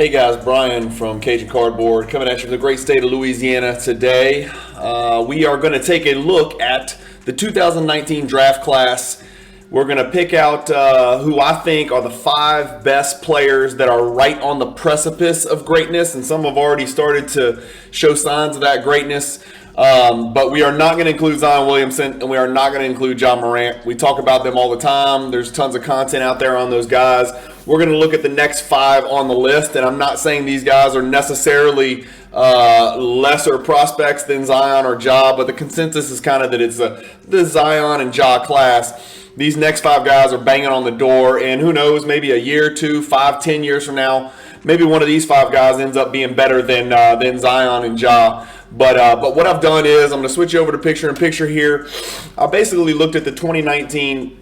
Hey guys, Brian from Cajun Cardboard coming at you from the great state of Louisiana today. We are going to take a look at the 2019 draft class. We're going to pick out who I think are the 5 best players that are right on the precipice of greatness, and some have already started to show signs of that greatness. But we are not going to include Zion Williamson, and we are not going to include John Morant. We talk about them all the time. There's tons of content out there on those guys. We're going to look at the next 5 on the list, and I'm not saying these guys are necessarily lesser prospects than Zion or Ja, but the consensus is kind of that it's the Zion and Ja class. These next 5 guys are banging on the door, and who knows, maybe a year, 2, 5, 10 years from now, maybe one of these 5 guys ends up being better than Zion and Ja. But what I've done is I'm going to switch over to picture-in-picture here. I basically looked at the 2019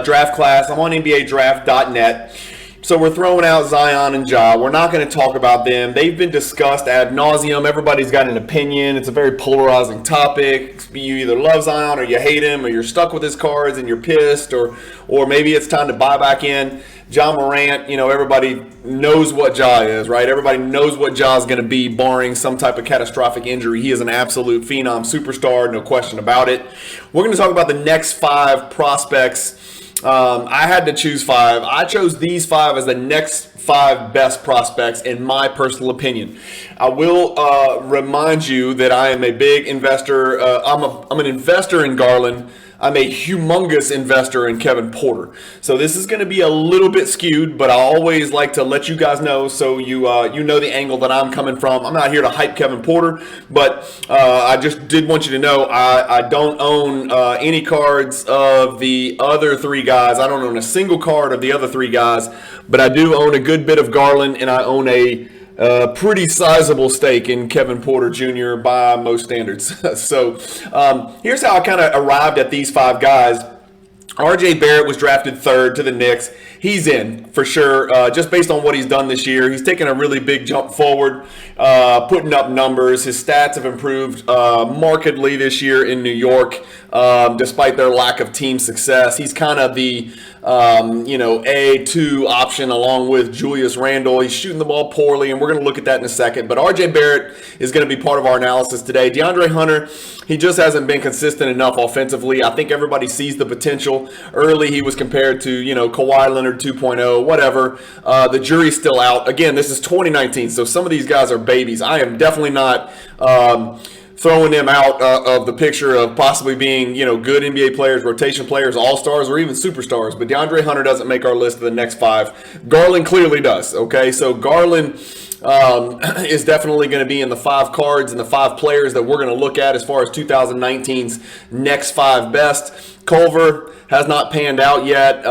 draft class. I'm on NBADraft.net. So we're throwing out Zion and Ja. We're not going to talk about them. They've been discussed ad nauseum. Everybody's got an opinion. It's a very polarizing topic. You either love Zion or you hate him, or you're stuck with his cards and you're pissed, or maybe it's time to buy back in. John Morant, everybody knows what Ja is, right? Everybody knows what Ja is going to be, barring some type of catastrophic injury. He is an absolute phenom superstar, no question about it. We're going to talk about the next 5 prospects. I had to choose 5. I chose these 5 as the next 5 best prospects in my personal opinion. I will remind you that I am a big investor. I'm an investor in Garland. I'm a humongous investor in Kevin Porter. So this is going to be a little bit skewed, but I always like to let you guys know so you know the angle that I'm coming from. I'm not here to hype Kevin Porter, but I just did want you to know I don't own any cards of the other 3 guys. I don't own a single card of the other 3 guys, but I do own a good bit of Garland, and I own a pretty sizable stake in Kevin Porter Jr. by most standards. So here's how I kind of arrived at these 5 guys. RJ Barrett was drafted 3rd to the Knicks. He's in for sure, just based on what he's done this year. He's taken a really big jump forward, putting up numbers. His stats have improved markedly this year in New York, despite their lack of team success. He's kind of the A2 option along with Julius Randle. He's shooting the ball poorly, and we're going to look at that in a second. But RJ Barrett is going to be part of our analysis today. Deandre Hunter, he just hasn't been consistent enough offensively. I think everybody sees the potential. Early, he was compared to, Kawhi Leonard 2.0, whatever. The jury's still out. Again, this is 2019, so some of these guys are babies. I am definitely not throwing them out of the picture of possibly being, good NBA players, rotation players, all-stars, or even superstars. But DeAndre Hunter doesn't make our list of the next 5. Garland clearly does, okay? So Garland is definitely going to be in the 5 cards and the 5 players that we're going to look at as far as 2019's next 5 best. Culver has not panned out yet.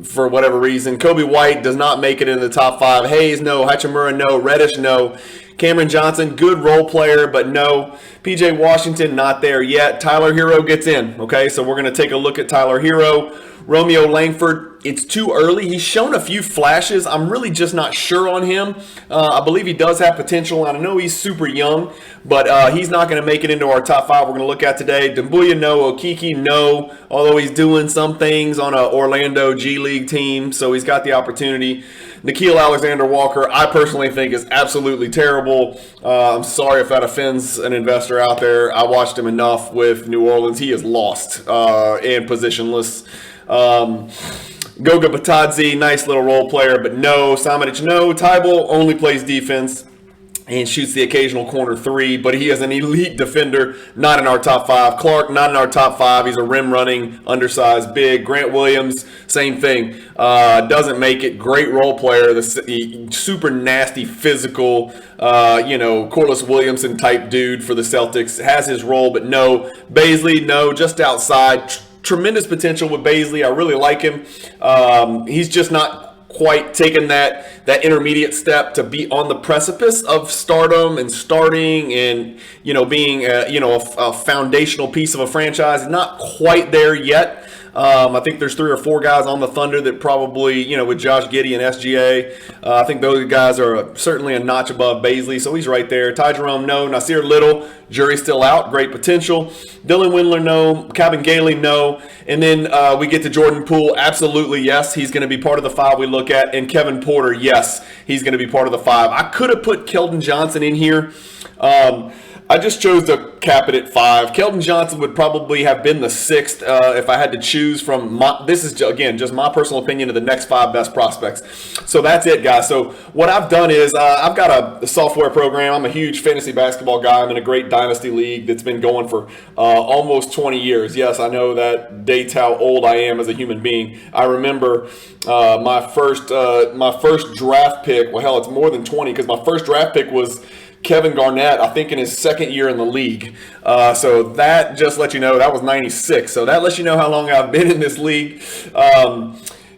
For whatever reason. Kobe White does not make it in the top 5. Hayes, no. Hachimura, no. Reddish, no. Cameron Johnson, good role player, but no. PJ Washington, not there yet. Tyler Hero gets in, okay? So we're going to take a look at Tyler Hero. Romeo Langford, it's too early. He's shown a few flashes. I'm really just not sure on him. I believe he does have potential, and I know he's super young, but he's not going to make it into our top 5 we're going to look at today. Dumbuya, no. Okiki, no, although he's doing some things on an Orlando G League team, so he's got the opportunity. Nikhil Alexander-Walker, I personally think is absolutely terrible. I'm sorry if that offends an investor out there. I watched him enough with New Orleans. He is lost and positionless. Goga Batadze, nice little role player, but no. Samanic, no. Tybal only plays defense and shoots the occasional corner 3, but he is an elite defender, not in our top 5. Clark, not in our top 5. He's a rim-running, undersized big. Grant Williams, same thing. Doesn't make it. Great role player. The super nasty, physical, Corliss Williamson type dude for the Celtics. Has his role, but no. Baisley, no. Just outside. Tremendous potential with Baisley. I really like him. He's just not quite taken that intermediate step to be on the precipice of stardom and starting and being a foundational piece of a franchise. Not quite there yet. I think there's 3 or 4 guys on the Thunder that probably, with Josh Giddey and SGA, I think those guys are certainly a notch above Baisley, so he's right there. Ty Jerome, no. Nasir Little, jury's still out, great potential. Dylan Windler, no. Kevin Gailey, no. And then we get to Jordan Poole, absolutely yes, he's going to be part of the 5 we look at. And Kevin Porter, yes, he's going to be part of the 5. I could have put Keldon Johnson in here. I just chose to cap it at 5. Keldon Johnson would probably have been the 6th if I had to choose from this is, again, just my personal opinion of the next 5 best prospects. So that's it, guys. So what I've done is I've got a software program. I'm a huge fantasy basketball guy. I'm in a great dynasty league that's been going for almost 20 years. Yes, I know that dates how old I am as a human being. I remember my first draft pick. Well, hell, it's more than 20 because my first draft pick was Kevin Garnett, I think in his 2nd year in the league. So that just lets you know that was 96. So that lets you know how long I've been in this league.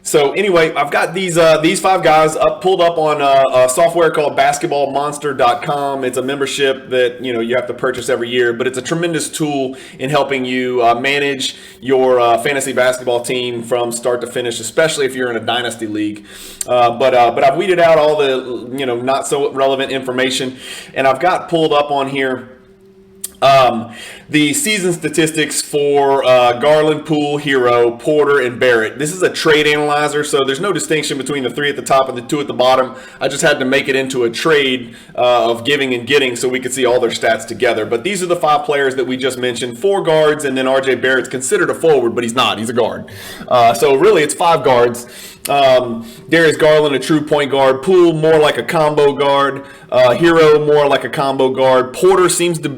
So anyway, I've got these 5 guys pulled up on a software called basketballmonster.com. It's a membership that you have to purchase every year, but it's a tremendous tool in helping you manage your fantasy basketball team from start to finish, especially if you're in a dynasty league. But I've weeded out all the not so relevant information, and I've got pulled up on here the season statistics for Garland, Poole, Hero, Porter, and Barrett. This is a trade analyzer, so there's no distinction between the 3 at the top and the 2 at the bottom. I just had to make it into a trade of giving and getting so we could see all their stats together. But these are the 5 players that we just mentioned, 4 guards, and then RJ Barrett's considered a forward, but he's not. He's a guard. So really it's 5 guards. Darius Garland, a true point guard. Poole, more like a combo guard. Hero, more like a combo guard. Porter seems to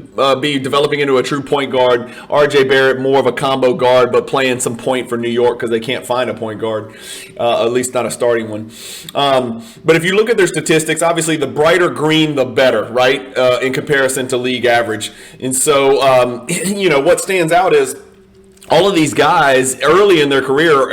be developing into a true point guard. RJ Barrett, more of a combo guard, but playing some point for New York because they can't find a point guard, at least not a starting one. But if you look at their statistics, obviously the brighter green, the better, right, in comparison to league average. And so, what stands out is all of these guys early in their career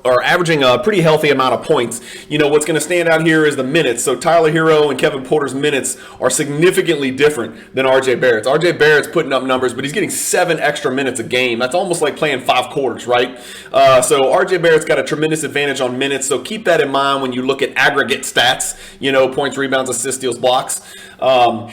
are averaging a pretty healthy amount of points. What's going to stand out here is the minutes. So Tyler Hero and Kevin Porter's minutes are significantly different than RJ Barrett's. RJ Barrett's putting up numbers, but he's getting 7 extra minutes a game. That's almost like playing 5 quarters, right? So RJ Barrett's got a tremendous advantage on minutes. So keep that in mind when you look at aggregate stats, points, rebounds, assists, steals, blocks. From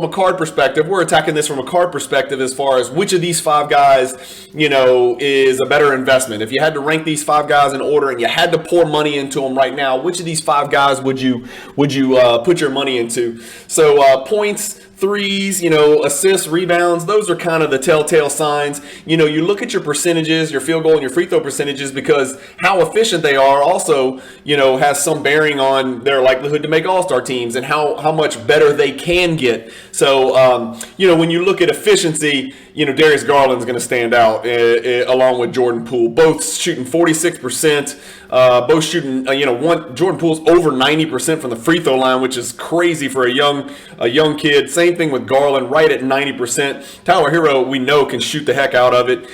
a card perspective, we're attacking this from a card perspective as far as which of these 5 guys, is a better investment. If you had to rank these 5 guys in order and you had to pour money into them right now, which of these 5 guys would you put your money into? So points, threes, assists, rebounds, those are kind of the telltale signs. You look at your percentages, your field goal and your free throw percentages, because how efficient they are also, has some bearing on their likelihood to make all-star teams and how much better they can get. So, when you look at efficiency, Darius Garland's going to stand out along with Jordan Poole, both shooting 46%. Both shooting, Jordan Poole's over 90% from the free throw line, which is crazy for a young kid. Same thing with Garland, right at 90%. Tyler Hero, we know, can shoot the heck out of it.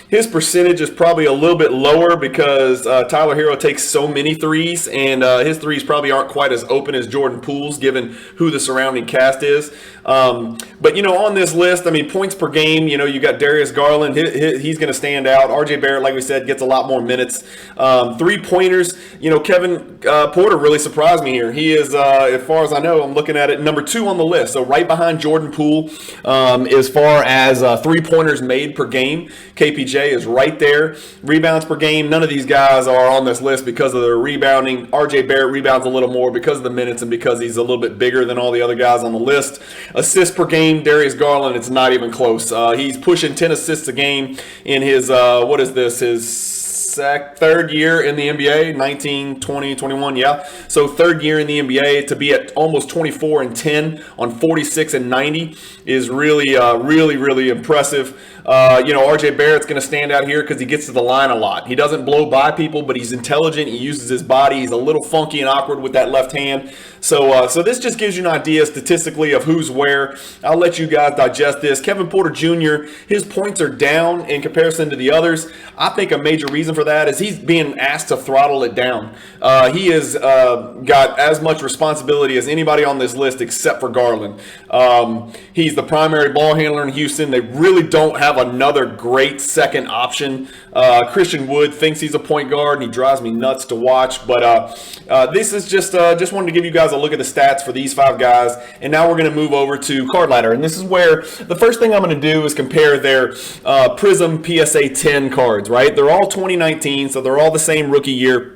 His percentage is probably a little bit lower because Tyler Hero takes so many threes, and his threes probably aren't quite as open as Jordan Poole's, given who the surrounding cast is. But on this list, points per game, you got Darius Garland, he's going to stand out. RJ Barrett, like we said, gets a lot more minutes. 3-pointers, Kevin Porter really surprised me here. He is, as far as I know, I'm looking at it, number 2 on the list. So right behind Jordan Poole, as far as 3-pointers made per game. KPJ is right there. Rebounds per game, none of these guys are on this list because of their rebounding. RJ Barrett rebounds a little more because of the minutes and because he's a little bit bigger than all the other guys on the list. Assists per game, Darius Garland, it's not even close. He's pushing 10 assists a game in his, his 3rd year in the NBA, 19, 20, 21, yeah. So 3rd year in the NBA, to be at almost 24 and 10 on 46 and 90 is really, really impressive. RJ Barrett's going to stand out here because he gets to the line a lot. He doesn't blow by people, but he's intelligent. He uses his body. He's a little funky and awkward with that left hand. So this just gives you an idea statistically of who's where. I'll let you guys digest this. Kevin Porter Jr., his points are down in comparison to the others. I think a major reason for that is he's being asked to throttle it down. He has got as much responsibility as anybody on this list except for Garland. He's the primary ball handler in Houston. They really don't have another great second option. Christian Wood thinks he's a point guard, and he drives me nuts to watch. But this is just wanted to give you guys a look at the stats for these 5 guys. And now we're going to move over to Cardladder. And this is where the first thing I'm going to do is compare their Prism PSA 10 cards, right? They're all 2019, so they're all the same rookie year.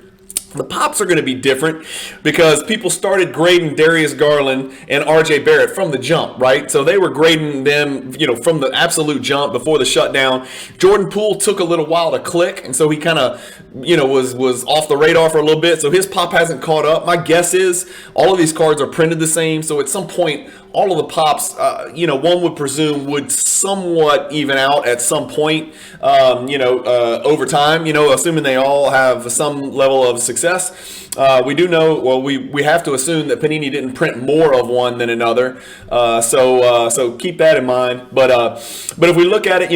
The pops are going to be different because people started grading Darius Garland and RJ Barrett from the jump, right? So they were grading them, from the absolute jump before the shutdown. Jordan Poole took a little while to click, and so he kind of, was off the radar for a little bit. So his pop hasn't caught up. My guess is all of these cards are printed the same. So at some point, all of the pops, one would presume would somewhat even out at some point, over time, assuming they all have some level of success. We do know, we have to assume that Panini didn't print more of one than another. So keep that in mind. But if we look at it,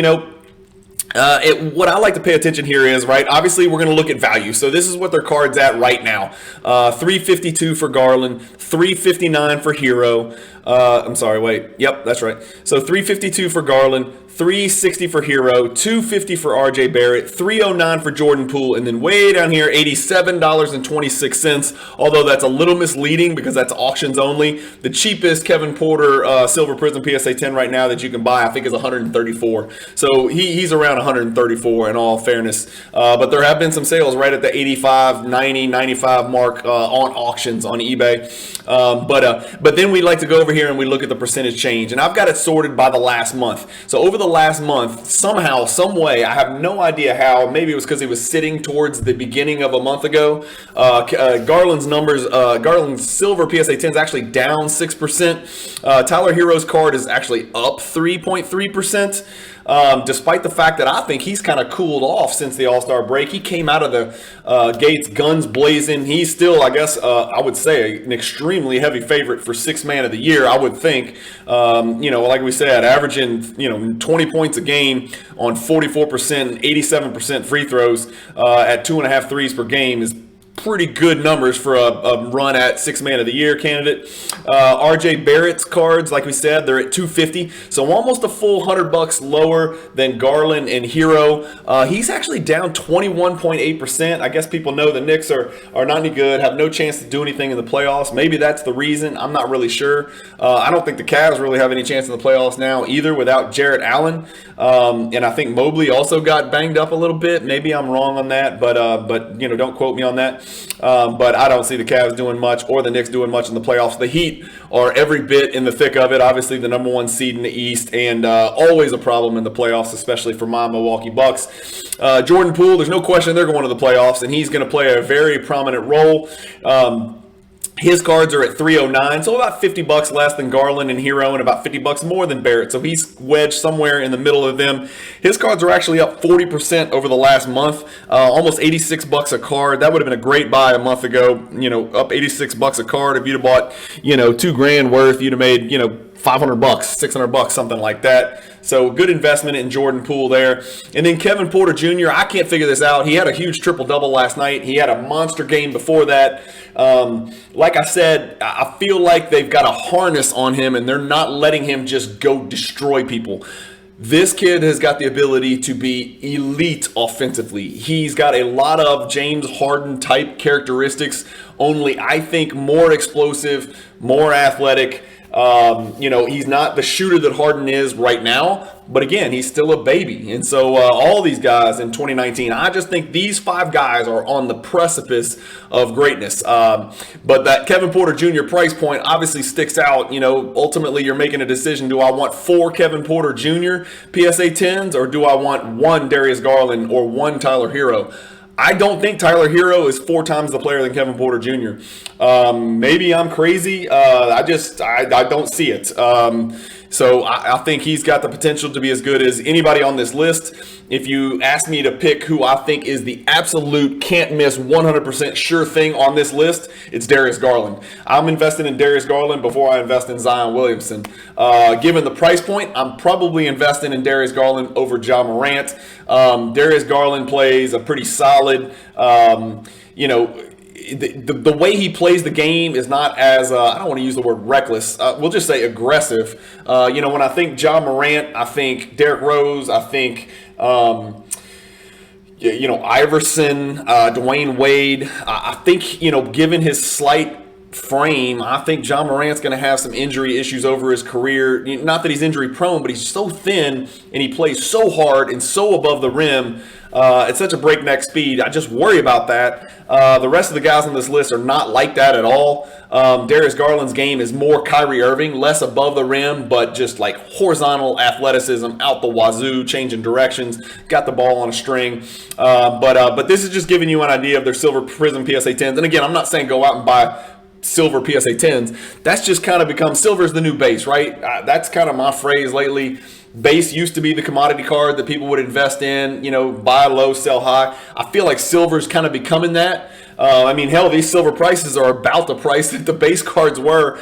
what I like to pay attention here is, right, obviously we're going to look at value. So this is what their card's at right now. $352 for Garland, $359 for Hero. Yep, that's right. So $352 for Garland, $360 for Hero, $250 for RJ Barrett, $309 for Jordan Poole, and then way down here, $87.26. Although that's a little misleading because that's auctions only. The cheapest Kevin Porter Silver Prism PSA 10 right now that you can buy, I think, is $134. So he's around $134 in all fairness. But there have been some sales right at the $85, $90, $95 mark on auctions on eBay. But then we like to go over here and we look at the percentage change, and I've got it sorted by the last month. So over the last month, somehow, some way, I have no idea how, maybe it was because he was sitting towards the beginning of a month ago, Garland's numbers, Garland's silver PSA 10 is actually down 6%. Tyler Hero's card is actually up 3.3%. Despite the fact that I think he's kind of cooled off since the All-Star break. He came out of the gates guns blazing. He's still, I guess, I would say, an extremely heavy favorite for 6th man of the year, I would think. Like we said, averaging, 20 points a game on 44% and 87% free throws at 2.5 threes per game is pretty good numbers for a run at 6th man of the year candidate. RJ Barrett's cards, like we said, they're at $250, so almost a full $100 lower than Garland and Hero. He's actually down 21.8%. I guess people know the Knicks are not any good, have no chance to do anything in the playoffs. Maybe that's the reason. I'm not really sure. I don't think the Cavs really have any chance in the playoffs now either without Jarrett Allen. And I think Mobley also got banged up a little bit. Maybe I'm wrong on that, but don't quote me on that. But I don't see the Cavs doing much or the Knicks doing much in the playoffs. The Heat are every bit in the thick of it. Obviously, the number 1 seed in the East, and always a problem in the playoffs, especially for my Milwaukee Bucks. Jordan Poole, there's no question they're going to the playoffs, and he's going to play a very prominent role. His cards are at $309, so about $50 less than Garland and Hero, and about $50 more than Barrett. So he's wedged somewhere in the middle of them. His cards are actually up 40% over the last month, almost $86 a card. That would have been a great buy a month ago. Up $86 a card. If you'd have bought, $2,000 worth, you'd have made, $500, $600, something like that. So good investment in Jordan Poole there. And then Kevin Porter Jr., I can't figure this out. He had a huge triple-double last night. He had a monster game before that. Like I said, I feel like they've got a harness on him, and they're not letting him just go destroy people. This kid has got the ability to be elite offensively. He's got a lot of James Harden type characteristics, only I think more explosive, more athletic. He's not the shooter that Harden is right now, but again, he's still a baby. And so all these guys in 2019, I just think these 5 guys are on the precipice of greatness. But that Kevin Porter Jr. price point obviously sticks out. Ultimately you're making a decision. Do I want 4 Kevin Porter Jr. PSA 10s, or do I want 1 Darius Garland or 1 Tyler Hero? I don't think Tyler Hero is 4 times the player than Kevin Porter Jr. Maybe I'm crazy. I don't see it. So I think he's got the potential to be as good as anybody on this list. If you ask me to pick who I think is the absolute can't miss 100% sure thing on this list, it's Darius Garland. I'm invested in Darius Garland before I invest in Zion Williamson. Given the price point, I'm probably investing in Darius Garland over Ja Morant. Darius Garland plays a pretty solid, the way he plays the game is not as, I don't want to use the word reckless, we'll just say aggressive. When I think Ja Morant, I think Derrick Rose, I think, Iverson, Dwayne Wade. I think, given his slight frame, I think Ja Morant's going to have some injury issues over his career. Not that he's injury prone, but he's so thin and he plays so hard and so above the rim at such a breakneck speed. I just worry about that. The rest of the guys on this list are not like that at all. Darius Garland's game is more Kyrie Irving, less above the rim, but just like horizontal athleticism out the wazoo, changing directions, got the ball on a string. But this is just giving you an idea of their Silver Prism PSA 10s. And again, I'm not saying go out and buy silver PSA 10s. That's just kind of become silver's the new base, right? That's kind of my phrase lately. Base used to be the commodity card that people would invest in, buy low, sell high. I feel like silver's kind of becoming that. Hell, these silver prices are about the price that the base cards were,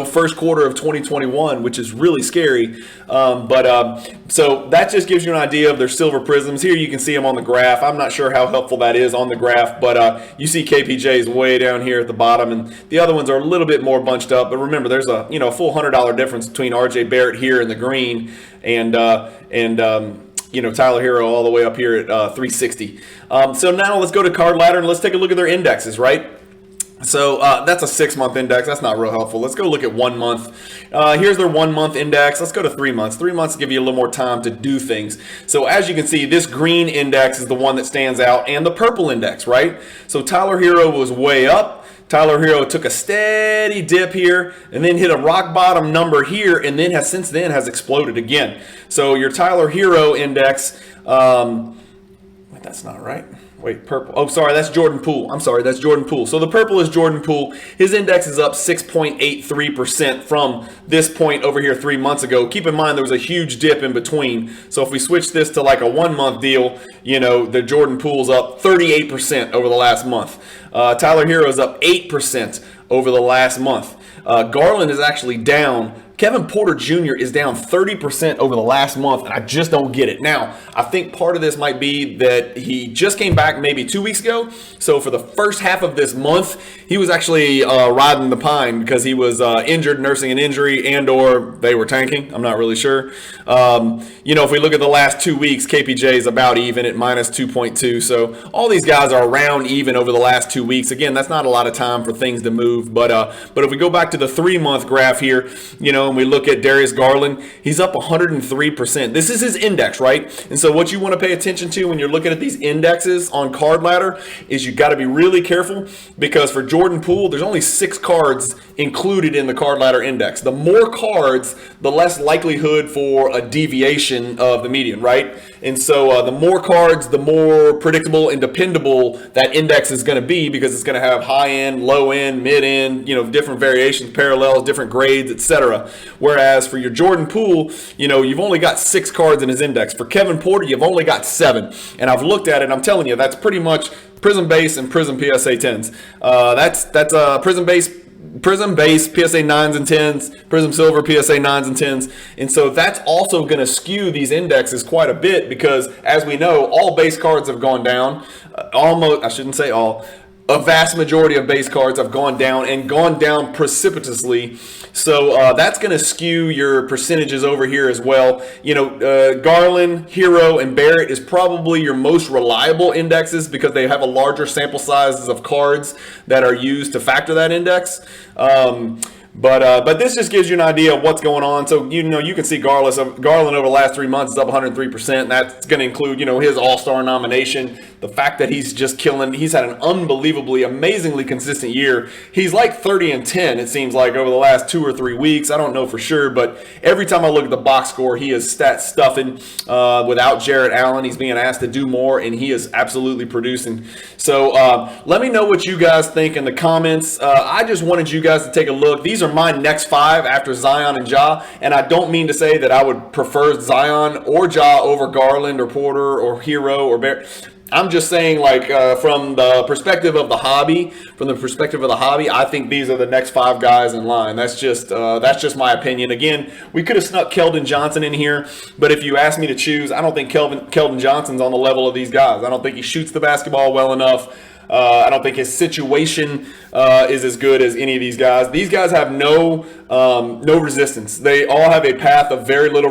first quarter of 2021, which is really scary. So that just gives you an idea of their silver prisms. Here you can see them on the graph. I'm not sure how helpful that is on the graph, but you see KPJ's way down here at the bottom, and the other ones are a little bit more bunched up. But remember, there's a full $100 difference between RJ Barrett here in the green and Tyler Hero all the way up here at 360. So now let's go to Cardladder and let's take a look at their indexes, right? So that's a 6-month index. That's not real helpful. Let's go look at 1 month. Here's their 1 month index. Let's go to 3 months. 3 months give you a little more time to do things. So as you can see, this green index is the one that stands out, and the purple index, right? So Tyler Hero was way up. Tyler Hero took a steady dip here and then hit a rock bottom number here, and then since then has exploded again. So your Tyler Hero index, that's not right. Wait, purple. Oh, sorry, that's Jordan Poole. I'm sorry, that's Jordan Poole. So the purple is Jordan Poole. His index is up 6.83% from this point over here 3 months ago. Keep in mind there was a huge dip in between. So if we switch this to like a 1 month deal, the Jordan Poole's up 38% over the last month. Tyler Hero is up 8% over the last month. Garland is actually down. Kevin Porter Jr. is down 30% over the last month, and I just don't get it. Now, I think part of this might be that he just came back maybe 2 weeks ago. So for the first half of this month, he was actually riding the pine because he was injured, nursing an injury, and or they were tanking. I'm not really sure. If we look at the last 2 weeks, KPJ is about even at minus 2.2. So all these guys are around even over the last 2 weeks. Again, that's not a lot of time for things to move. But if we go back to the 3 month graph here, and we look at Darius Garland, he's up 103%. This is his index, right? And so what you want to pay attention to when you're looking at these indexes on Cardladder is you got to be really careful, because for Jordan Poole, there's only 6 cards included in the Cardladder index. The more cards, the less likelihood for a deviation of the median, right? And so the more cards, the more predictable and dependable that index is going to be, because it's going to have high end, low end, mid end, different variations, parallels, different grades, etc. Whereas for your Jordan Poole, you've only got 6 cards in his index. For Kevin Porter, you've only got 7. And I've looked at it, I'm telling you, that's pretty much Prism Base and Prism PSA 10s. That's Prism Base PSA 9s and 10s, Prism Silver PSA 9s and 10s. And so that's also going to skew these indexes quite a bit, because as we know, all base cards have gone down. I shouldn't say all. A vast majority of base cards have gone down, and gone down precipitously. So that's going to skew your percentages over here as well. Garland, Hero, and Barrett is probably your most reliable indexes, because they have a larger sample sizes of cards that are used to factor that index. But this just gives you an idea of what's going on. So you can see Garland over the last 3 months is up 103%. That's going to include his All-Star nomination. The fact that he's just killing. He's had an unbelievably, amazingly consistent year. He's like 30-10. It seems like over the last 2 or 3 weeks. I don't know for sure, but every time I look at the box score, he is stat stuffing. Without Jarrett Allen, he's being asked to do more, and he is absolutely producing. So let me know what you guys think in the comments. I just wanted you guys to take a look. These these are my next 5 after Zion and Ja. And I don't mean to say that I would prefer Zion or Ja over Garland or Porter or Hero or Barrett. I'm just saying, like, from the perspective of the hobby, I think these are the next 5 guys in line. That's just my opinion. Again, we could have snuck Keldon Johnson in here, but if you ask me to choose, I don't think Keldon Johnson's on the level of these guys. I don't think he shoots the basketball well enough. I don't think his situation is as good as any of these guys. These guys have no resistance. They all have a path of very little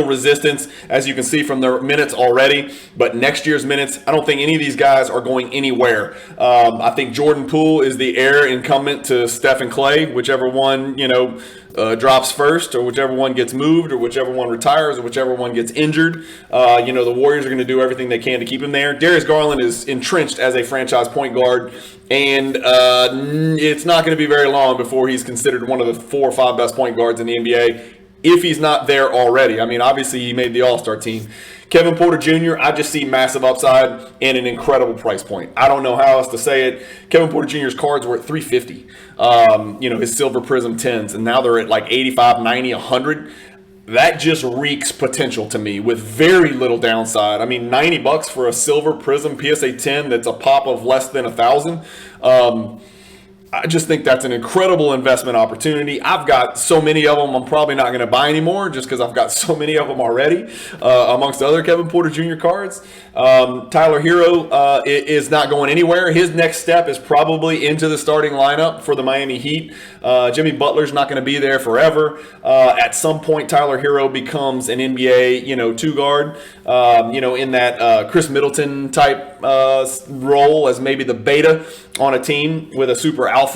resistance, as you can see from their minutes already. But next year's minutes, I don't think any of these guys are going anywhere. I think Jordan Poole is the heir incumbent to Steph and Clay, whichever one drops first, or whichever one gets moved, or whichever one retires, or whichever one gets injured. The Warriors are going to do everything they can to keep him there. Darius Garland is entrenched as a franchise point guard, and it's not going to be very long before he's considered one of the 4 or 5 best point guards in the NBA. If he's not there already. I mean, obviously he made the All-Star team. Kevin Porter Jr., I just see massive upside and an incredible price point. I don't know how else to say it. Kevin Porter Jr.'s cards were at $350. His Silver Prism 10s, and now they're at like 85, 90, 100. That just reeks potential to me with very little downside. I mean, $90 for a Silver Prism PSA 10 that's a pop of less than 1,000. I just think that's an incredible investment opportunity. I've got so many of them, I'm probably not going to buy anymore just because I've got so many of them already, amongst other Kevin Porter Jr. cards. Tyler Hero is not going anywhere. His next step is probably into the starting lineup for the Miami Heat. Jimmy Butler's not going to be there forever. At some point, Tyler Hero becomes an NBA, 2 guard, in that Chris Middleton type role as maybe the beta on a team with a super alpha.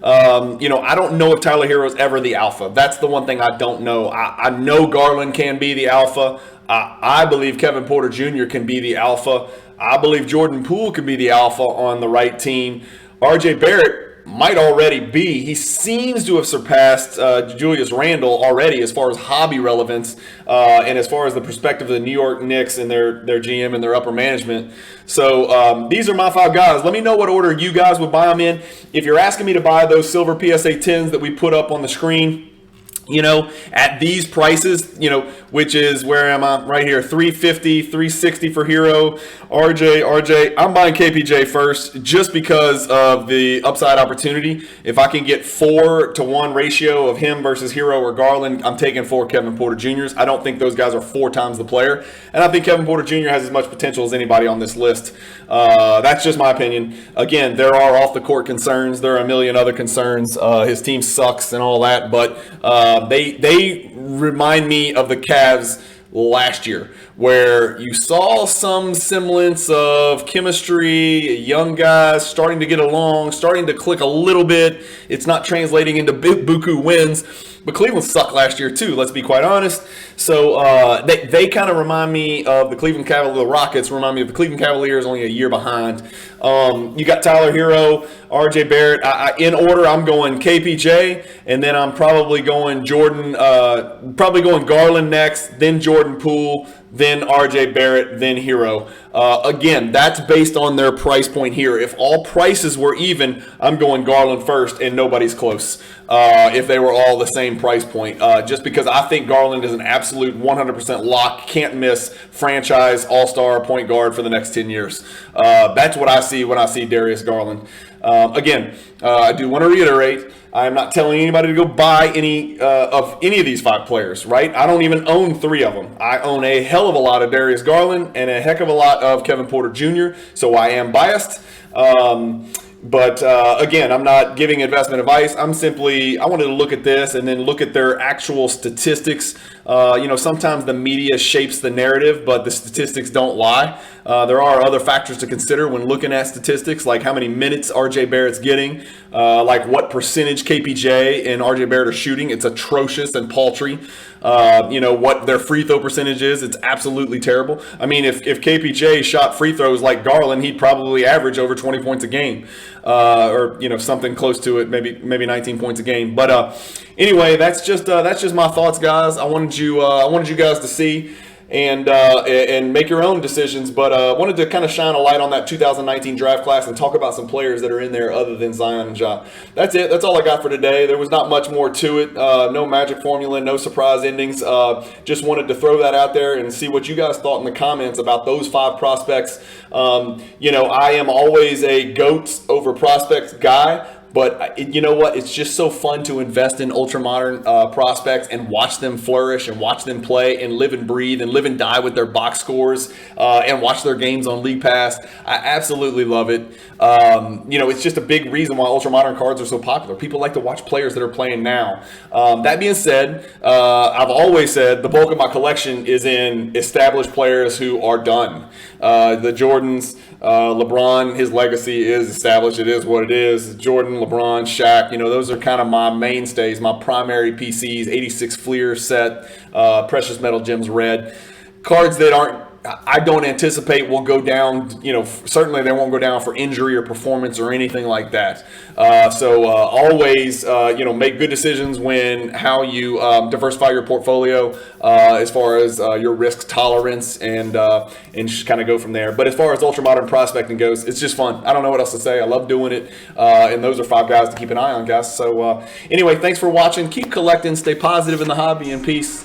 I don't know if Tyler Hero is ever the alpha. That's the one thing I don't know. I know Garland can be the alpha. I believe Kevin Porter Jr. can be the alpha. I believe Jordan Poole can be the alpha on the right team. RJ Barrett might already be. He seems to have surpassed Julius Randle already as far as hobby relevance and as far as the perspective of the New York Knicks and their GM and their upper management. So these are my 5 guys. Let me know what order you guys would buy them in. If you're asking me to buy those silver PSA 10s that we put up on the screen, at these prices, which is, where am I? Right here, $350, $360 for Hero, RJ. I'm buying KPJ first just because of the upside opportunity. If I can get 4-to-1 ratio of him versus Hero or Garland, I'm taking 4 Kevin Porter Jr.'s. I don't think those guys are 4 times the player. And I think Kevin Porter Jr. has as much potential as anybody on this list. That's just my opinion. Again, there are off-the-court concerns. There are a million other concerns. His team sucks and all that, but they remind me of the Cavs last year, where you saw some semblance of chemistry, young guys starting to get along, starting to click a little bit. It's not translating into buku wins, but Cleveland sucked last year too, let's be quite honest. So they kind of remind me of the Rockets remind me of the Cleveland Cavaliers, only a year behind. You got Tyler Hero, RJ Barrett. In order, I'm going KPJ, and then I'm probably going Garland next, then Jordan Poole, then RJ Barrett, then Hero. Again, that's based on their price point here. If all prices were even, I'm going Garland first, and nobody's close. If they were all the same price point, just because I think Garland is an absolute 100% lock, can't miss franchise all-star point guard for the next 10 years. That's what I see when I see Darius Garland. Again, I do want to reiterate, I'm not telling anybody to go buy any of these 5 players, right? I don't even own 3 of them. I own a hell of a lot of Darius Garland and a heck of a lot of Kevin Porter Jr., so I am biased. But again, I'm not giving investment advice. I wanted to look at this and then look at their actual statistics. Sometimes the media shapes the narrative, but the statistics don't lie. There are other factors to consider when looking at statistics, like how many minutes RJ Barrett's getting, like what percentage KPJ and RJ Barrett are shooting. It's atrocious and paltry. What their free throw percentage is. It's absolutely terrible. I mean, if KPJ shot free throws like Garland, he'd probably average over 20 points a game, or something close to it, maybe 19 points a game. But anyway, that's just my thoughts, guys. I wanted you guys to see and make your own decisions. But wanted to kind of shine a light on that 2019 draft class and talk about some players that are in there other than Zion and Ja. That's it. That's all I got for today. There was not much more to it. No magic formula, no surprise endings. Just wanted to throw that out there and see what you guys thought in the comments about those 5 prospects. I am always a GOATs over prospects guy. But you know what? It's just so fun to invest in ultra-modern prospects and watch them flourish and watch them play and live and breathe and live and die with their box scores and watch their games on League Pass. I absolutely love it. It's just a big reason why ultra-modern cards are so popular. People like to watch players that are playing now. That being said, I've always said the bulk of my collection is in established players who are done. The Jordans, LeBron, his legacy is established. It is what it is. Jordan, LeBron, Shaq, those are kind of my mainstays, my primary PCs, 86 Fleer set, Precious Metal Gems Red. Cards that I don't anticipate will go down, certainly they won't go down for injury or performance or anything like that. Always, make good decisions how you diversify your portfolio as far as your risk tolerance and just kind of go from there. But as far as ultra-modern prospecting goes, it's just fun. I don't know what else to say. I love doing it. And those are 5 guys to keep an eye on, guys. So anyway, thanks for watching. Keep collecting. Stay positive in the hobby, and peace.